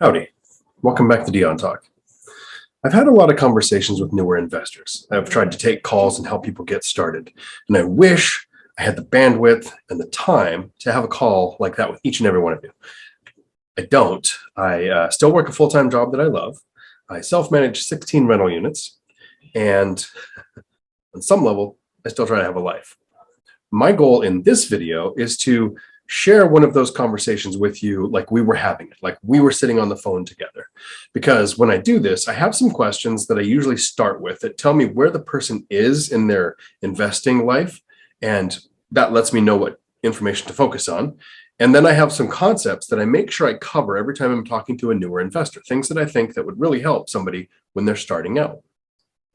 Howdy. Welcome back to Dion Talk. I've had a lot of conversations with newer investors. I've tried to take calls and help people get started. And I wish I had the bandwidth and the time to have a call like that with each and every one of you. I don't. I still work a full-time job that I love. I self-manage 16 rental units. And on some level, I still try to have a life. My goal in this video is to share one of those conversations with you like we were having it, like we were sitting on the phone together. Because when I do this, I have some questions that I usually start with that tell me where the person is in their investing life, and that lets me know what information to focus on. And then I have some concepts that I make sure I cover every time I'm talking to a newer investor, things that I think that would really help somebody when they're starting out.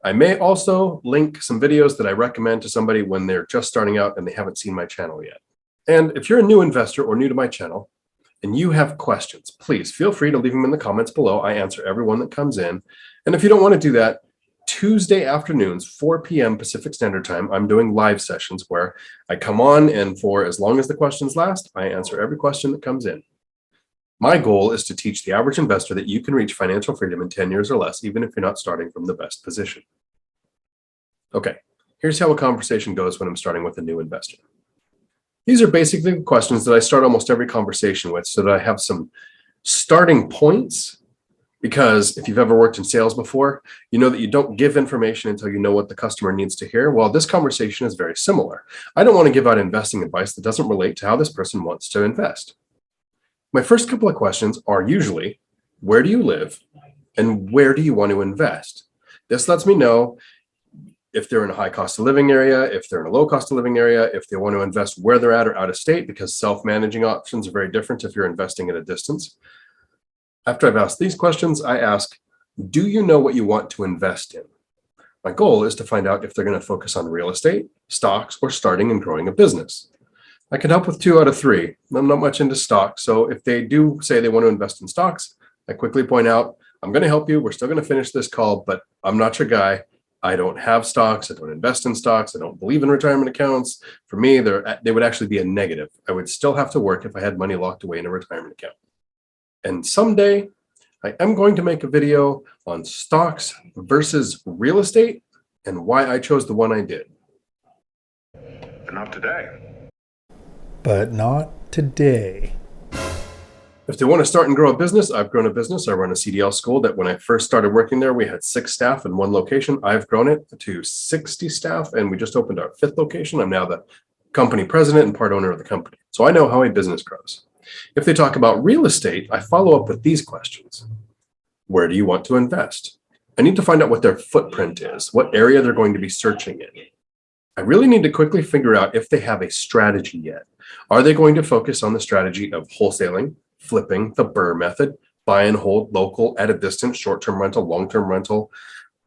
I may also link some videos that I recommend to somebody when they're just starting out and they haven't seen my channel yet. And if you're a new investor or new to my channel and you have questions, please feel free to leave them in the comments below. I answer everyone that comes in. And if you don't want to do that, Tuesday afternoons, 4 p.m. Pacific Standard Time, I'm doing live sessions where I come on, and for as long as the questions last, I answer every question that comes in. My goal is to teach the average investor that you can reach financial freedom in 10 years or less, even if you're not starting from the best position. Okay, here's how a conversation goes when I'm starting with a new investor. These are basically the questions that I start almost every conversation with so that I have some starting points, because if you've ever worked in sales before, you know that you don't give information until you know what the customer needs to hear. Well, this conversation is very similar. I don't want to give out investing advice that doesn't relate to how this person wants to invest. My first couple of questions are usually, where do you live and where do you want to invest? This lets me know if they're in a high cost of living area, if they're in a low cost of living area, if they want to invest where they're at or out of state, because self-managing options are very different if you're investing at a distance. After I've asked these questions, I ask, do you know what you want to invest in? My goal is to find out if they're going to focus on real estate, stocks, or starting and growing a business. I can help with 2 out of 3. I'm not much into stocks, so if they do say they want to invest in stocks, I quickly point out, I'm going to help you. We're still going to finish this call, but I'm not your guy. I don't have stocks. I don't invest in stocks. I don't believe in retirement accounts. For me, they would actually be a negative. I would still have to work if I had money locked away in a retirement account. And someday I am going to make a video on stocks versus real estate and why I chose the one I did. But not today. But not today. If they want to start and grow a business, I've grown a business. I run a CDL school that when I first started working there, we had 6 staff in 1 location. I've grown it to 60 staff, and we just opened our 5th location. I'm now the company president and part owner of the company. So I know how a business grows. If they talk about real estate, I follow up with these questions. Where do you want to invest? I need to find out what their footprint is, what area they're going to be searching in. I really need to quickly figure out if they have a strategy yet. Are they going to focus on the strategy of wholesaling, flipping, the BRRRR method, buy and hold, local, at a distance, short-term rental, long-term rental,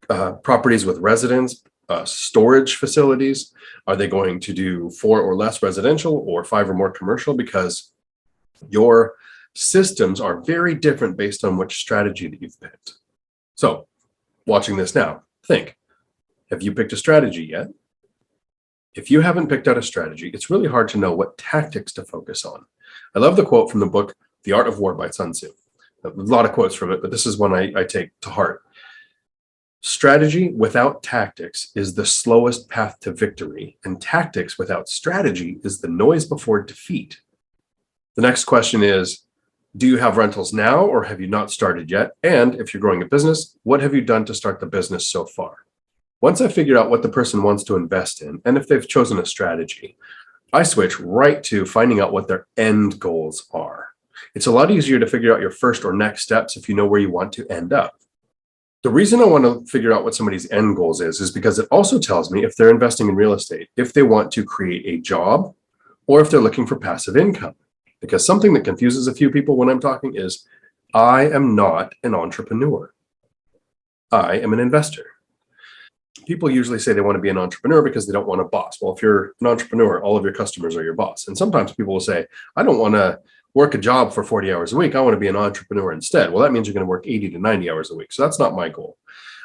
properties with residents, storage facilities? Are they going to do 4 or less residential or 5 or more commercial? Because your systems are very different based on which strategy that you've picked. So, watching this now, think, have you picked a strategy yet? If you haven't picked out a strategy, it's really hard to know what tactics to focus on. I love the quote from the book, The Art of War by Sun Tzu. A lot of quotes from it, but this is one I take to heart. Strategy without tactics is the slowest path to victory, and tactics without strategy is the noise before defeat. The next question is, do you have rentals now or have you not started yet? And if you're growing a business, what have you done to start the business so far? Once I figure out what the person wants to invest in, and if they've chosen a strategy, I switch right to finding out what their end goals are. It's a lot easier to figure out your first or next steps if you know where you want to end up. The reason I want to figure out what somebody's end goals is because it also tells me if they're investing in real estate, if they want to create a job, or if they're looking for passive income. Because something that confuses a few people when I'm talking is, I am not an entrepreneur. I am an investor. People usually say they want to be an entrepreneur because they don't want a boss. Well, if you're an entrepreneur, all of your customers are your boss. And sometimes people will say, I don't want to work a job for 40 hours a week. I want to be an entrepreneur instead. Well, that means you're going to work 80 to 90 hours a week. So that's not my goal.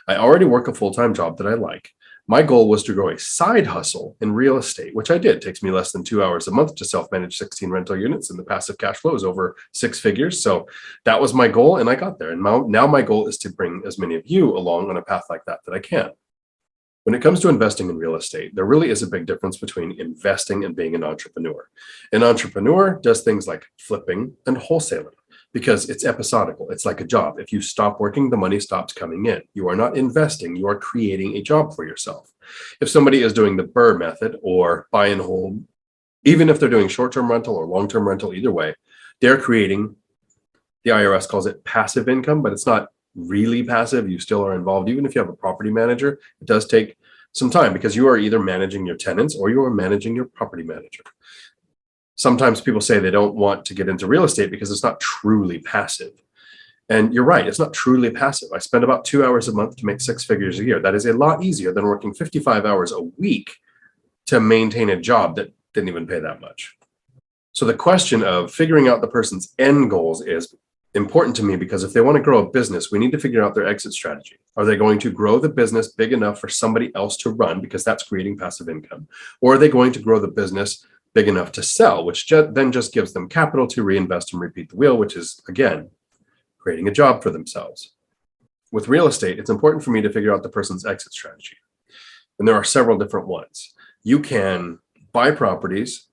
I already work a full-time job that I like. My goal was to grow a side hustle in real estate, which I did. It takes me less than 2 hours a month to self-manage 16 rental units, and the passive cash flow is over 6 figures. So that was my goal, and I got there. And now my goal is to bring as many of you along on a path like that I can. When it comes to investing in real estate, there really is a big difference between investing and being an entrepreneur. An entrepreneur does things like flipping and wholesaling because it's episodical. It's like a job. If you stop working, the money stops coming in. You are not investing. You are creating a job for yourself. If somebody is doing the BRRRR method or buy and hold, even if they're doing short-term rental or long-term rental, either way, they're creating, the IRS calls it passive income, but it's not really passive. You still are involved. Even if you have a property manager, it does take some time because you are either managing your tenants or you are managing your property manager. Sometimes people say they don't want to get into real estate because it's not truly passive. And you're right, it's not truly passive. I spend about 2 hours a month to make 6 figures a year. That is a lot easier than working 55 hours a week to maintain a job that didn't even pay that much. So the question of figuring out the person's end goals is important to me because if they want to grow a business, we need to figure out their exit strategy. Are they going to grow the business big enough for somebody else to run because that's creating passive income? Or are they going to grow the business big enough to sell, which then just gives them capital to reinvest and repeat the wheel, which is, again, creating a job for themselves. With real estate, it's important for me to figure out the person's exit strategy. And there are several different ones. You can buy properties,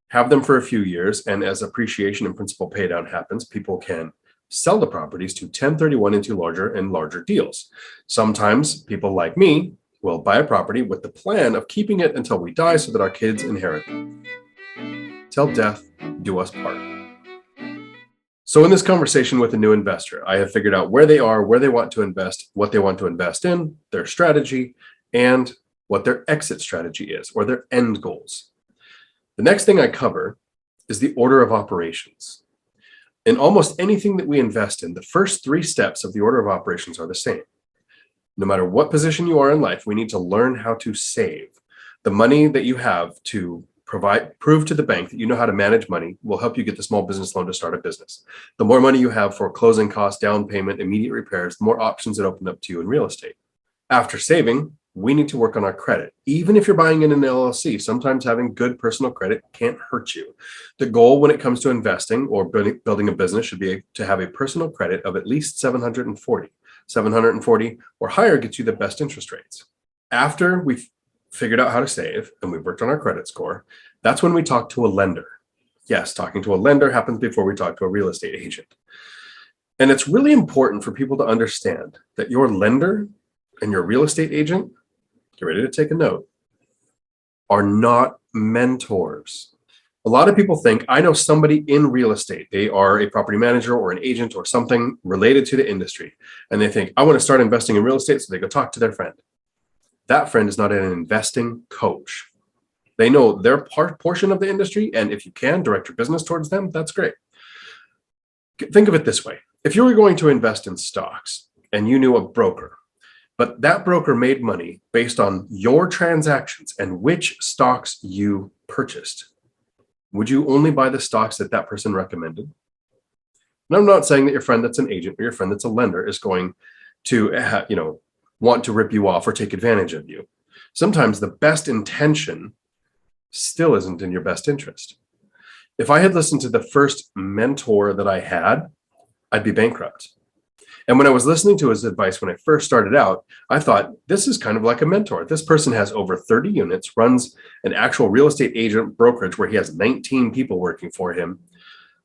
have them for a few years, and as appreciation and principal pay down happens, people can sell the properties to 1031 into larger and larger deals. Sometimes people like me will buy a property with the plan of keeping it until we die so that our kids inherit it. Till death do us part. So in this conversation with a new investor, I have figured out where they are, where they want to invest, what they want to invest in, their strategy, and what their exit strategy is, or their end goals. The next thing I cover is the order of operations. In almost anything that we invest in, the first 3 steps of the order of operations are the same. No matter what position you are in life, we need to learn how to save. The money that you have to prove to the bank that you know how to manage money will help you get the small business loan to start a business. The more money you have for closing costs, down payment, immediate repairs, the more options that open up to you in real estate. After saving, we need to work on our credit. Even if you're buying in an LLC, sometimes having good personal credit can't hurt you. The goal when it comes to investing or building a business should be to have a personal credit of at least 740. 740 or higher gets you the best interest rates. After we've figured out how to save and we've worked on our credit score, that's when we talk to a lender. Yes, talking to a lender happens before we talk to a real estate agent. And it's really important for people to understand that your lender and your real estate agent, get ready to take a note, are not mentors. A lot of people think, I know somebody in real estate. They are a property manager or an agent or something related to the industry. And they think, I want to start investing in real estate. So they go talk to their friend. That friend is not an investing coach. They know their portion of the industry. And if you can direct your business towards them, that's great. Think of it this way. If you were going to invest in stocks and you knew a broker, but that broker made money based on your transactions and which stocks you purchased, would you only buy the stocks that that person recommended? And I'm not saying that your friend that's an agent or your friend that's a lender is going to, want to rip you off or take advantage of you. Sometimes the best intention still isn't in your best interest. If I had listened to the first mentor that I had, I'd be bankrupt. And when I was listening to his advice when I first started out, I thought, this is kind of like a mentor. This person has over 30 units, runs an actual real estate agent brokerage where he has 19 people working for him.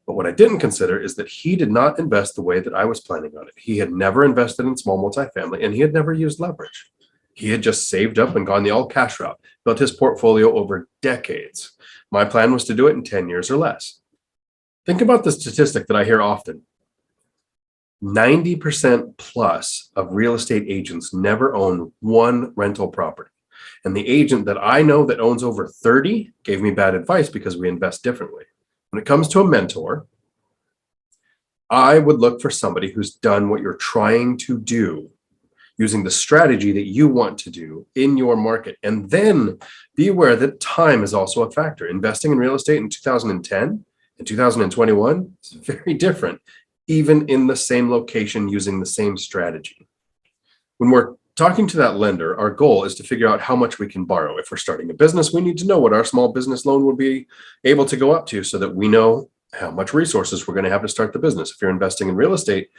But what I didn't consider is that he did not invest the way that I was planning on it. He had never invested in small multifamily, and he had never used leverage. He had just saved up and gone the all cash route, built his portfolio over decades. My plan was to do it in 10 years or less. Think about the statistic that I hear often. 90% plus of real estate agents never own one rental property. And the agent that I know that owns over 30 gave me bad advice because we invest differently. When it comes to a mentor, I would look for somebody who's done what you're trying to do using the strategy that you want to do in your market. And then be aware that time is also a factor. Investing in real estate in 2010 and 2021 is very different, even in the same location using the same strategy. When we're Talking to that lender, our goal is to figure out how much we can borrow. If we're starting a business, we need to know what our small business loan would be able to go up to so that we know how much resources we're going to have to start the business. If you're investing in real estate,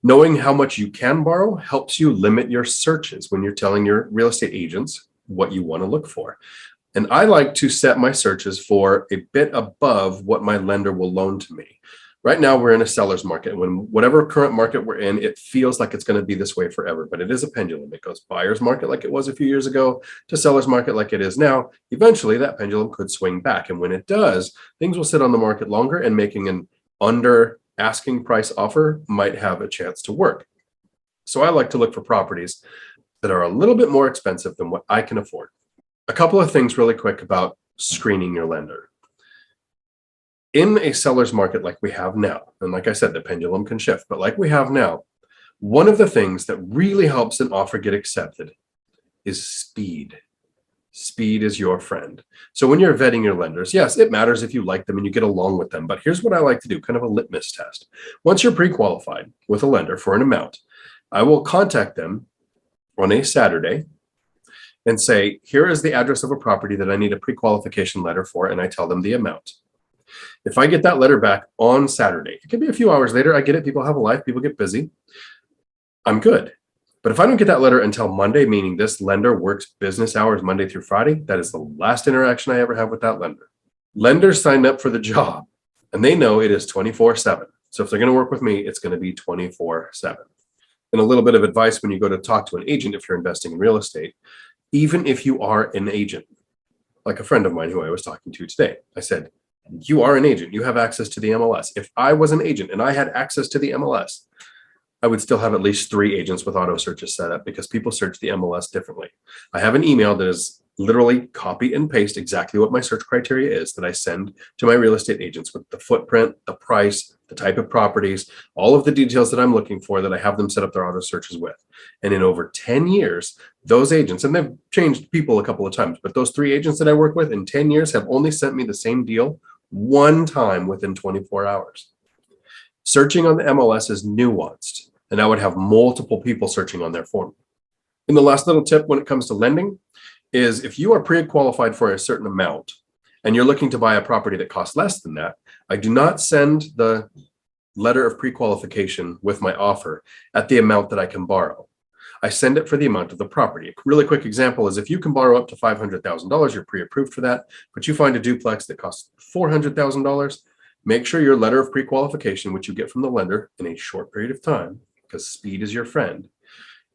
knowing how much you can borrow helps you limit your searches when you're telling your real estate agents what you want to look for. And I like to set my searches for a bit above what my lender will loan to me. Right now, we're in a seller's market. When whatever current market we're in, it feels like it's going to be this way forever, but it is a pendulum. It goes buyer's market like it was a few years ago to seller's market like it is now. Eventually, that pendulum could swing back. And when it does, things will sit on the market longer, and making an under asking price offer might have a chance to work. So I like to look for properties that are a little bit more expensive than what I can afford. A couple of things really quick about screening your lender. In a seller's market like we have now, and like I said, the pendulum can shift, but like we have now, one of the things that really helps an offer get accepted is speed. Speed is your friend. So when you're vetting your lenders, yes, it matters if you like them and you get along with them, but here's what I like to do, kind of a litmus test. Once you're pre-qualified with a lender for an amount, I will contact them on a Saturday and say, here is the address of a property that I need a pre-qualification letter for, and I tell them the amount. If I get that letter back on Saturday, it could be a few hours later. I get it. People have a life. People get busy. I'm good. But if I don't get that letter until Monday, meaning this lender works business hours Monday through Friday, that is the last interaction I ever have with that lender. Lenders signed up for the job, and they know it is 24/7. So if they're going to work with me, it's going to be 24/7. And a little bit of advice when you go to talk to an agent, if you're investing in real estate, even if you are an agent, like a friend of mine who I was talking to today, I said, you are an agent. You have access to the MLS. If I was an agent and I had access to the MLS, I would still have at least 3 agents with auto searches set up because people search the MLS differently. I have an email that is literally copy and paste exactly what my search criteria is that I send to my real estate agents with the footprint, the price, the type of properties, all of the details that I'm looking for that I have them set up their auto searches with. And in over 10 years, those agents, and they've changed people a couple of times, but those 3 agents that I work with in 10 years have only sent me the same deal one time within 24 hours. Searching on the MLS is nuanced, and I would have multiple people searching on there for me. And the last little tip when it comes to lending is if you are pre-qualified for a certain amount and you're looking to buy a property that costs less than that, I do not send the letter of pre-qualification with my offer at the amount that I can borrow. I send it for the amount of the property. A really quick example is if you can borrow up to $500,000, you're pre-approved for that, but you find a duplex that costs $400,000, make sure your letter of pre-qualification, which you get from the lender in a short period of time, because speed is your friend,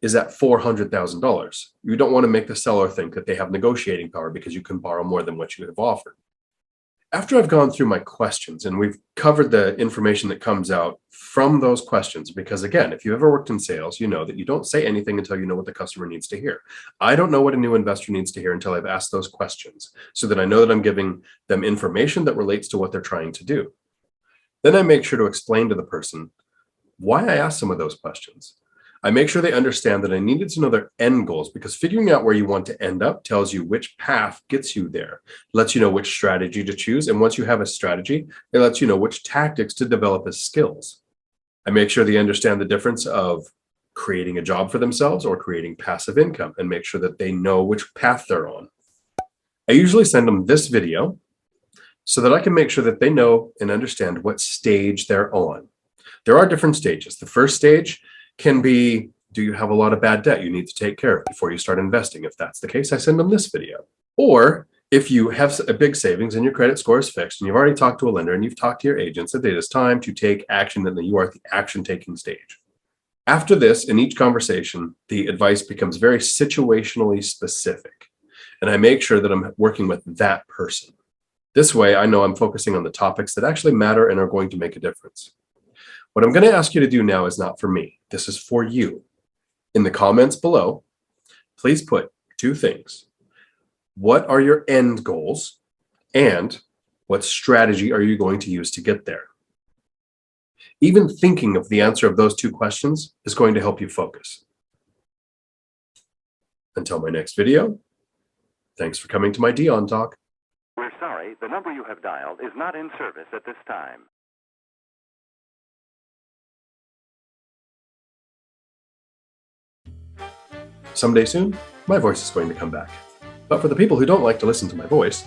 is at $400,000. You don't want to make the seller think that they have negotiating power because you can borrow more than what you have offered. After I've gone through my questions and we've covered the information that comes out from those questions, because again, if you've ever worked in sales, you know that you don't say anything until you know what the customer needs to hear. I don't know what a new investor needs to hear until I've asked those questions so that I know that I'm giving them information that relates to what they're trying to do. Then I make sure to explain to the person why I asked some of those questions. I make sure they understand that I needed to know their end goals because figuring out where you want to end up tells you which path gets you there, lets you know which strategy to choose. And once you have a strategy, it lets you know which tactics to develop as skills. I make sure they understand the difference of creating a job for themselves or creating passive income and make sure that they know which path they're on. I usually send them this video so that I can make sure that they know and understand what stage they're on. There are different stages. The first stage can be, do you have a lot of bad debt you need to take care of before you start investing? If that's the case, I send them this video. Or if you have a big savings and your credit score is fixed and you've already talked to a lender and you've talked to your agent, that it is time to take action and that you are at the action taking stage. After this, in each conversation, the advice becomes very situationally specific. And I make sure that I'm working with that person. This way, I know I'm focusing on the topics that actually matter and are going to make a difference. What I'm going to ask you to do now is not for me. This is for you. In the comments below, please put 2 things. What are your end goals? And what strategy are you going to use to get there? Even thinking of the answer of those 2 questions is going to help you focus. Until my next video, thanks for coming to my Dion Talk. We're sorry, the number you have dialed is not in service at this time. Someday soon, my voice is going to come back. But for the people who don't like to listen to my voice,